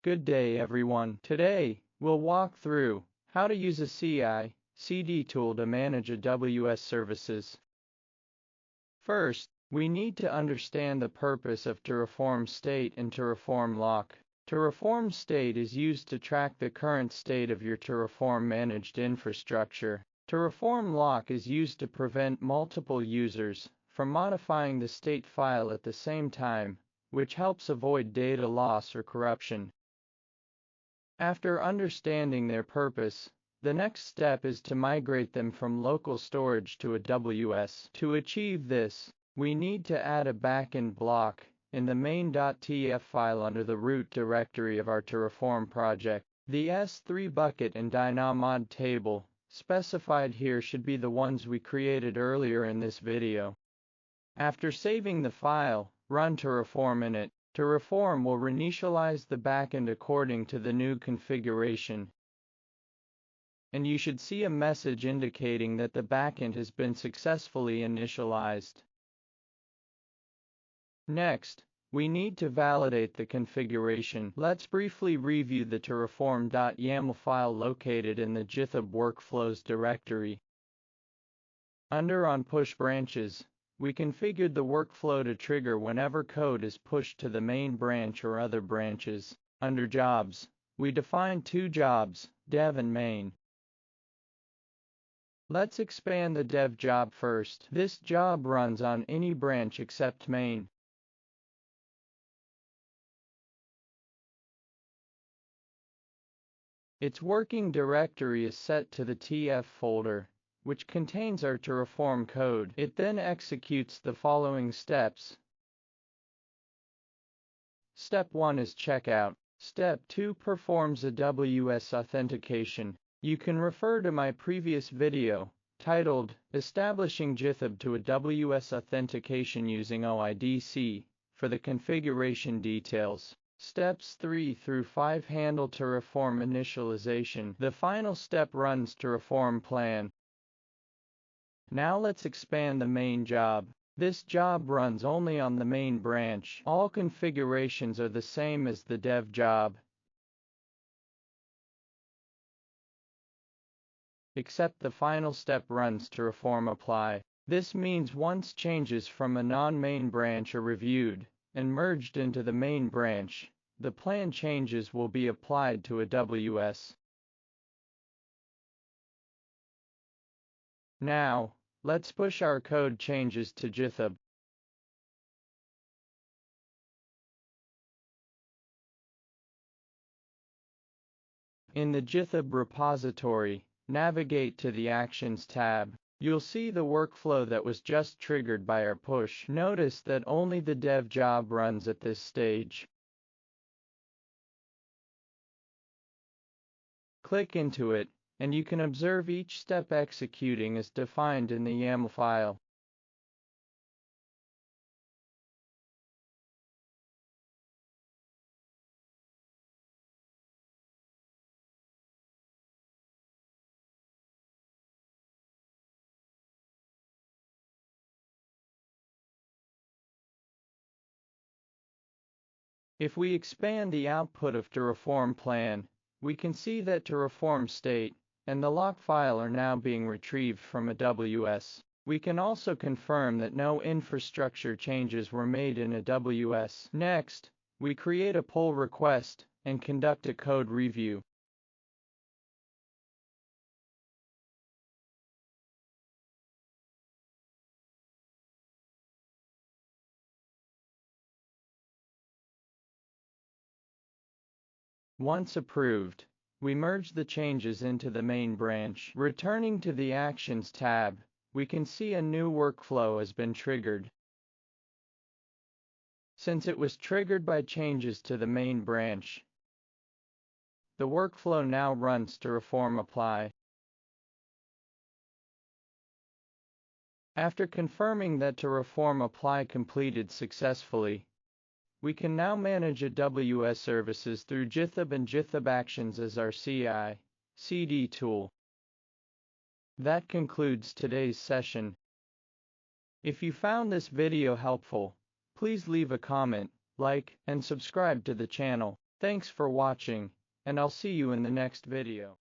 Good day everyone. Today, we'll walk through how to use a CI/CD tool to manage AWS services. First, we need to understand the purpose of Terraform state and Terraform lock. Terraform state is used to track the current state of your Terraform managed infrastructure. Terraform lock is used to prevent multiple users from modifying the state file at the same time, which helps avoid data loss or corruption. After understanding their purpose, the next step is to migrate them from local storage to AWS. To achieve this, we need to add a backend block in the main.tf file under the root directory of our Terraform project. The S3 bucket and DynamoDB table specified here should be the ones we created earlier in this video. After saving the file, run Terraform init. Terraform will reinitialize the backend according to the new configuration, and you should see a message indicating that the backend has been successfully initialized. Next, we need to validate the configuration. Let's briefly review the terraform.yaml file located in the GitHub Workflows directory. Under On Push Branches, we configured the workflow to trigger whenever code is pushed to the main branch or other branches. Under Jobs, we defined two jobs, Dev and Main. Let's expand the Dev job first. This job runs on any branch except Main. Its working directory is set to the TF folder, which contains our Terraform code. It then executes the following steps. Step 1 is checkout. Step 2 performs AWS authentication. You can refer to my previous video, titled Establishing GitHub to AWS Authentication using OIDC, for the configuration details. Steps 3 through 5 handle Terraform initialization. The final step runs Terraform plan. Now let's expand the main job. This job runs only on the main branch. All configurations are the same as the dev job, except the final step runs Terraform apply. This means once changes from a non-main branch are reviewed and merged into the main branch, the plan changes will be applied to AWS. Now, let's push our code changes to GitHub. In the GitHub repository, navigate to the Actions tab. You'll see the workflow that was just triggered by our push. Notice that only the dev job runs at this stage. Click into it, and you can observe each step executing as defined in the YAML file. If we expand the output of Terraform plan, we can see that Terraform state and the lock file are now being retrieved from AWS. We can also confirm that no infrastructure changes were made in AWS. Next, we create a pull request and conduct a code review. Once approved, we merge the changes into the main branch. Returning to the Actions tab, we can see a new workflow has been triggered. Since it was triggered by changes to the main branch, the workflow now runs Terraform apply. After confirming that Terraform apply completed successfully, we can now manage AWS services through GitHub and GitHub Actions as our CI/CD tool. That concludes today's session. If you found this video helpful, please leave a comment, like, and subscribe to the channel. Thanks for watching, and I'll see you in the next video.